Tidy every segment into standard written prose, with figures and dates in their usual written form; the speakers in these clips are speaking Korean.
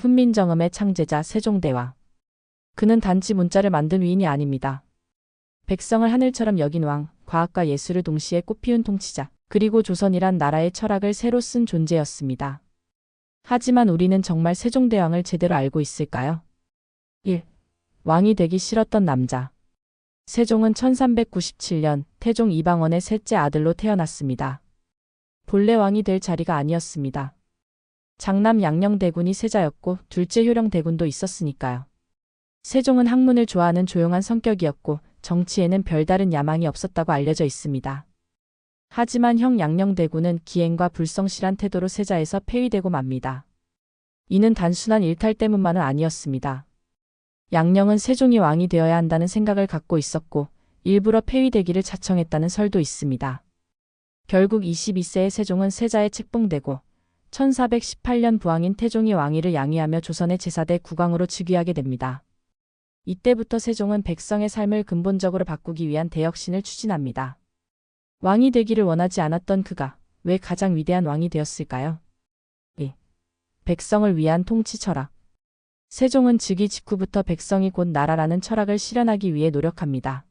훈민정음의 창제자 세종대왕. 그는 단지 문자를 만든 위인이 아닙니다. 백성을 하늘처럼 여긴 왕, 과학과 예술을 동시에 꽃피운 통치자, 그리고 조선이란 나라의 철학을 새로 쓴 존재였습니다. 하지만 우리는 정말 세종대왕을 제대로 알고 있을까요? 1. 왕이 되기 싫었던 남자. 세종은 1397년 태종 이방원의 셋째 아들로 태어났습니다. 본래 왕이 될 자리가 아니었습니다. 장남 양녕대군이 세자였고 둘째 효령대군도 있었으니까요. 세종은 학문을 좋아하는 조용한 성격이었고 정치에는 별다른 야망이 없었다고 알려져 있습니다. 하지만 형 양녕대군은 기행과 불성실한 태도로 세자에서 폐위되고 맙니다. 이는 단순한 일탈 때문만은 아니었습니다. 양녕은 세종이 왕이 되어야 한다는 생각을 갖고 있었고 일부러 폐위되기를 자청했다는 설도 있습니다. 결국 22세의 세종은 세자에 책봉되고 1418년 부왕인 태종이 왕위를 양위하며 조선의 제4대 국왕으로 즉위하게 됩니다. 이때부터 세종은 백성의 삶을 근본적으로 바꾸기 위한 대혁신을 추진합니다. 왕이 되기를 원하지 않았던 그가 왜 가장 위대한 왕이 되었을까요? 2. 백성을 위한 통치 철학. 세종은 즉위 직후부터 백성이 곧 나라라는 철학을 실현하기 위해 노력합니다.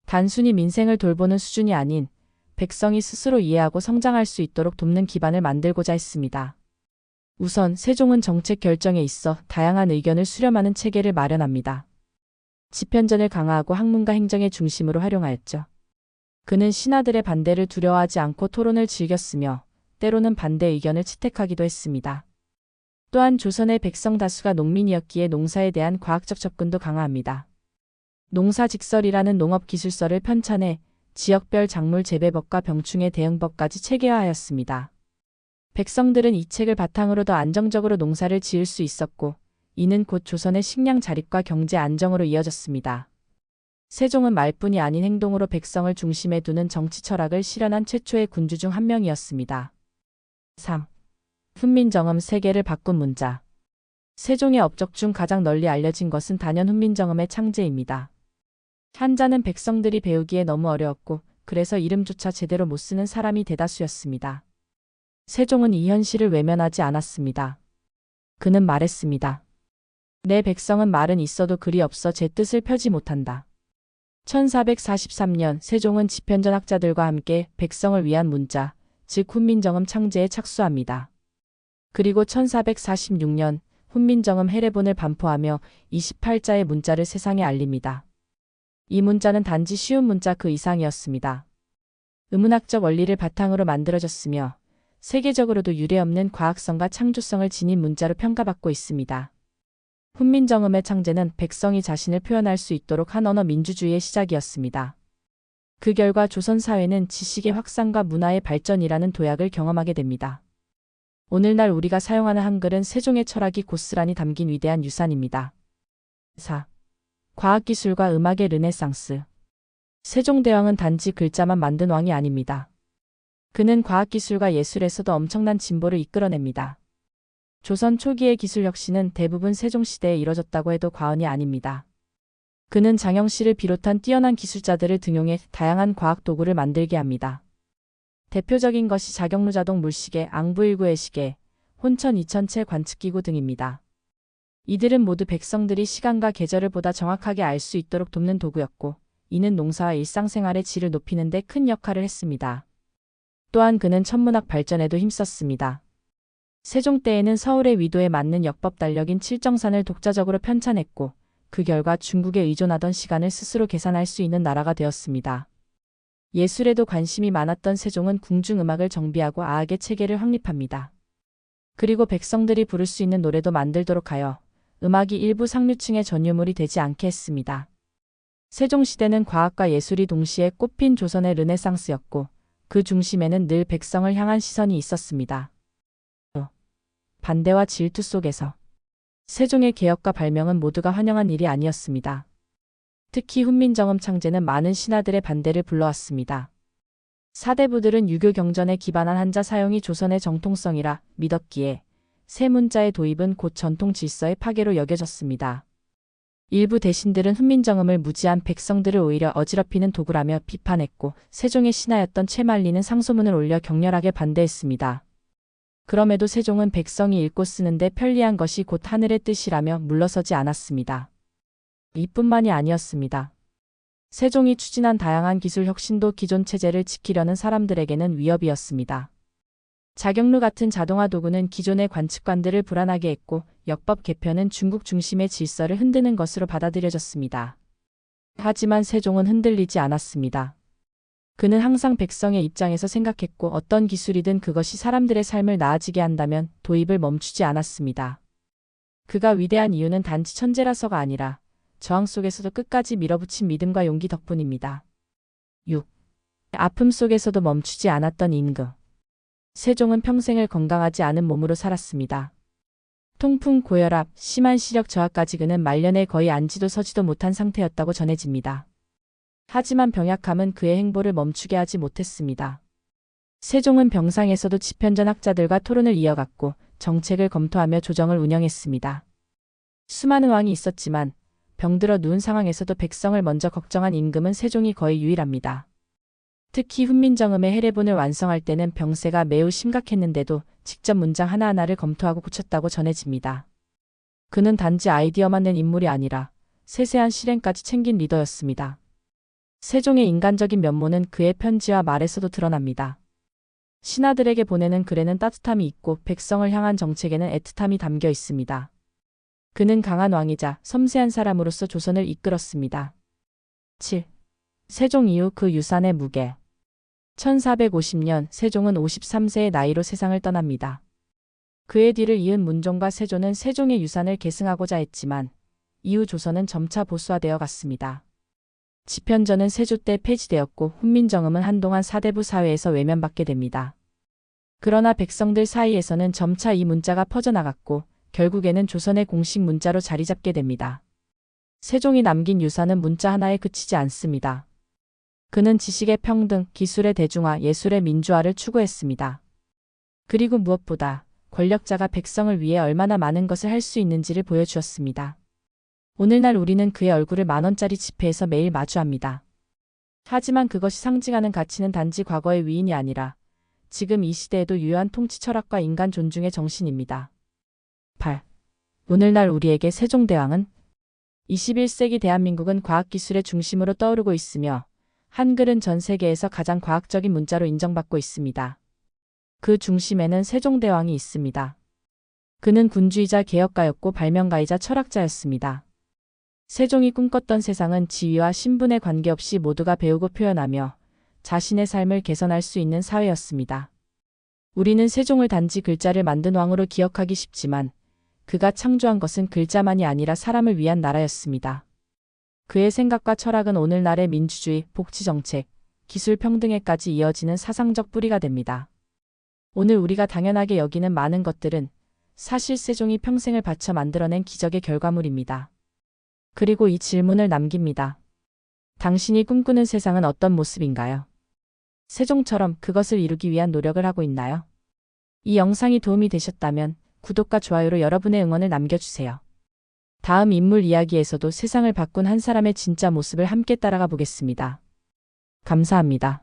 단순히 민생을 돌보는 수준이 아닌 백성이 스스로 이해하고 성장할 수 있도록 돕는 기반을 만들고자 했습니다. 우선 세종은 정책 결정에 있어 다양한 의견을 수렴하는 체계를 마련합니다. 집현전을 강화하고 학문과 행정의 중심으로 활용하였죠. 그는 신하들의 반대를 두려워하지 않고 토론을 즐겼으며 때로는 반대 의견을 채택하기도 했습니다. 또한 조선의 백성 다수가 농민이었기에 농사에 대한 과학적 접근도 강화합니다. 농사직설이라는 농업기술서를 편찬해 지역별 작물 재배법과 병충해 대응법까지 체계화하였습니다. 백성들은 이 책을 바탕으로 더 안정적으로 농사를 지을 수 있었고 이는 곧 조선의 식량 자립과 경제 안정으로 이어졌습니다. 세종은 말뿐이 아닌 행동으로 백성을 중심에 두는 정치 철학을 실현한 최초의 군주 중 한 명이었습니다. 3. 훈민정음 세계를 바꾼 문자. 세종의 업적 중 가장 널리 알려진 것은 단연 훈민정음의 창제입니다. 한자는 백성들이 배우기에 너무 어려웠고 그래서 이름조차 제대로 못 쓰는 사람이 대다수였습니다. 세종은 이 현실을 외면하지 않았습니다. 그는 말했습니다. 내 백성은 말은 있어도 글이 없어 제 뜻을 펴지 못한다. 1443년 세종은 집현전 학자들과 함께 백성을 위한 문자, 즉 훈민정음 창제에 착수합니다. 그리고 1446년 훈민정음 해례본을 반포하며 28자의 문자를 세상에 알립니다. 이 문자는 단지 쉬운 문자 그 이상이었습니다. 의문학적 원리를 바탕으로 만들어졌으며 세계적으로도 유례없는 과학성과 창조성을 지닌 문자로 평가받고 있습니다. 훈민정음의 창제는 백성이 자신을 표현할 수 있도록 한 언어 민주주의의 시작이었습니다. 그 결과 조선 사회는 지식의 확산과 문화의 발전이라는 도약을 경험하게 됩니다. 오늘날 우리가 사용하는 한글은 세종의 철학이 고스란히 담긴 위대한 유산입니다. 4. 과학기술과 음악의 르네상스. 세종대왕은 단지 글자만 만든 왕이 아닙니다. 그는 과학기술과 예술에서도 엄청난 진보를 이끌어냅니다. 조선 초기의 기술 혁신은 대부분 세종시대에 이뤄졌다고 해도 과언이 아닙니다. 그는 장영실을 비롯한 뛰어난 기술자들을 등용해 다양한 과학 도구를 만들게 합니다. 대표적인 것이 자경루자동 물시계, 앙부일구의 시계, 혼천 이천체 관측기구 등입니다. 이들은 모두 백성들이 시간과 계절을 보다 정확하게 알 수 있도록 돕는 도구였고 이는 농사와 일상생활의 질을 높이는 데 큰 역할을 했습니다. 또한 그는 천문학 발전에도 힘썼습니다. 세종 때에는 서울의 위도에 맞는 역법 달력인 칠정산을 독자적으로 편찬했고 그 결과 중국에 의존하던 시간을 스스로 계산할 수 있는 나라가 되었습니다. 예술에도 관심이 많았던 세종은 궁중음악을 정비하고 아악의 체계를 확립합니다. 그리고 백성들이 부를 수 있는 노래도 만들도록 하여 음악이 일부 상류층의 전유물이 되지 않게 했습니다. 세종시대는 과학과 예술이 동시에 꽃핀 조선의 르네상스였고 그 중심에는 늘 백성을 향한 시선이 있었습니다. 반대와 질투 속에서 세종의 개혁과 발명은 모두가 환영한 일이 아니었습니다. 특히 훈민정음 창제는 많은 신하들의 반대를 불러왔습니다. 사대부들은 유교 경전에 기반한 한자 사용이 조선의 정통성이라 믿었기에 새 문자의 도입은 곧 전통 질서의 파괴로 여겨졌습니다. 일부 대신들은 훈민정음을 무지한 백성들을 오히려 어지럽히는 도구라며 비판했고 세종의 신하였던 최만리는 상소문을 올려 격렬하게 반대했습니다. 그럼에도 세종은 백성이 읽고 쓰는데 편리한 것이 곧 하늘의 뜻이라며 물러서지 않았습니다. 이뿐만이 아니었습니다. 세종이 추진한 다양한 기술 혁신도 기존 체제를 지키려는 사람들에게는 위협이었습니다. 자경루 같은 자동화 도구는 기존의 관측관들을 불안하게 했고 역법 개편은 중국 중심의 질서를 흔드는 것으로 받아들여졌습니다. 하지만 세종은 흔들리지 않았습니다. 그는 항상 백성의 입장에서 생각했고 어떤 기술이든 그것이 사람들의 삶을 나아지게 한다면 도입을 멈추지 않았습니다. 그가 위대한 이유는 단지 천재라서가 아니라 저항 속에서도 끝까지 밀어붙인 믿음과 용기 덕분입니다. 6. 아픔 속에서도 멈추지 않았던 임금. 세종은 평생을 건강하지 않은 몸으로 살았습니다. 통풍, 고혈압, 심한 시력 저하까지 그는 말년에 거의 앉지도 서지도 못한 상태였다고 전해집니다. 하지만 병약함은 그의 행보를 멈추게 하지 못했습니다. 세종은 병상에서도 집현전 학자들과 토론을 이어갔고 정책을 검토하며 조정을 운영했습니다. 수많은 왕이 있었지만 병들어 누운 상황에서도 백성을 먼저 걱정한 임금은 세종이 거의 유일합니다. 특히 훈민정음의 해례본을 완성할 때는 병세가 매우 심각했는데도 직접 문장 하나하나를 검토하고 고쳤다고 전해집니다. 그는 단지 아이디어만 낸 인물이 아니라 세세한 실행까지 챙긴 리더였습니다. 세종의 인간적인 면모는 그의 편지와 말에서도 드러납니다. 신하들에게 보내는 글에는 따뜻함이 있고 백성을 향한 정책에는 애틋함이 담겨 있습니다. 그는 강한 왕이자 섬세한 사람으로서 조선을 이끌었습니다. 7. 세종 이후 그 유산의 무게. 1450년 세종은 53세의 나이로 세상을 떠납니다. 그의 뒤를 이은 문종과 세조는 세종의 유산을 계승하고자 했지만 이후 조선은 점차 보수화되어 갔습니다. 집현전은 세조 때 폐지되었고 훈민정음은 한동안 사대부 사회에서 외면받게 됩니다. 그러나 백성들 사이에서는 점차 이 문자가 퍼져나갔고 결국에는 조선의 공식 문자로 자리 잡게 됩니다. 세종이 남긴 유산은 문자 하나에 그치지 않습니다. 그는 지식의 평등, 기술의 대중화, 예술의 민주화를 추구했습니다. 그리고 무엇보다 권력자가 백성을 위해 얼마나 많은 것을 할 수 있는지를 보여주었습니다. 오늘날 우리는 그의 얼굴을 10,000원짜리 지폐에서 매일 마주합니다. 하지만 그것이 상징하는 가치는 단지 과거의 위인이 아니라 지금 이 시대에도 유효한 통치 철학과 인간 존중의 정신입니다. 8. 오늘날 우리에게 세종대왕은 21세기 대한민국은 과학기술의 중심으로 떠오르고 있으며 한글은 전 세계에서 가장 과학적인 문자로 인정받고 있습니다. 그 중심에는 세종대왕이 있습니다. 그는 군주이자 개혁가였고 발명가이자 철학자였습니다. 세종이 꿈꿨던 세상은 지위와 신분에 관계없이 모두가 배우고 표현하며 자신의 삶을 개선할 수 있는 사회였습니다. 우리는 세종을 단지 글자를 만든 왕으로 기억하기 쉽지만 그가 창조한 것은 글자만이 아니라 사람을 위한 나라였습니다. 그의 생각과 철학은 오늘날의 민주주의, 복지정책, 기술 평등에까지 이어지는 사상적 뿌리가 됩니다. 오늘 우리가 당연하게 여기는 많은 것들은 사실 세종이 평생을 바쳐 만들어낸 기적의 결과물입니다. 그리고 이 질문을 남깁니다. 당신이 꿈꾸는 세상은 어떤 모습인가요? 세종처럼 그것을 이루기 위한 노력을 하고 있나요? 이 영상이 도움이 되셨다면 구독과 좋아요로 여러분의 응원을 남겨주세요. 다음 인물 이야기에서도 세상을 바꾼 한 사람의 진짜 모습을 함께 따라가 보겠습니다. 감사합니다.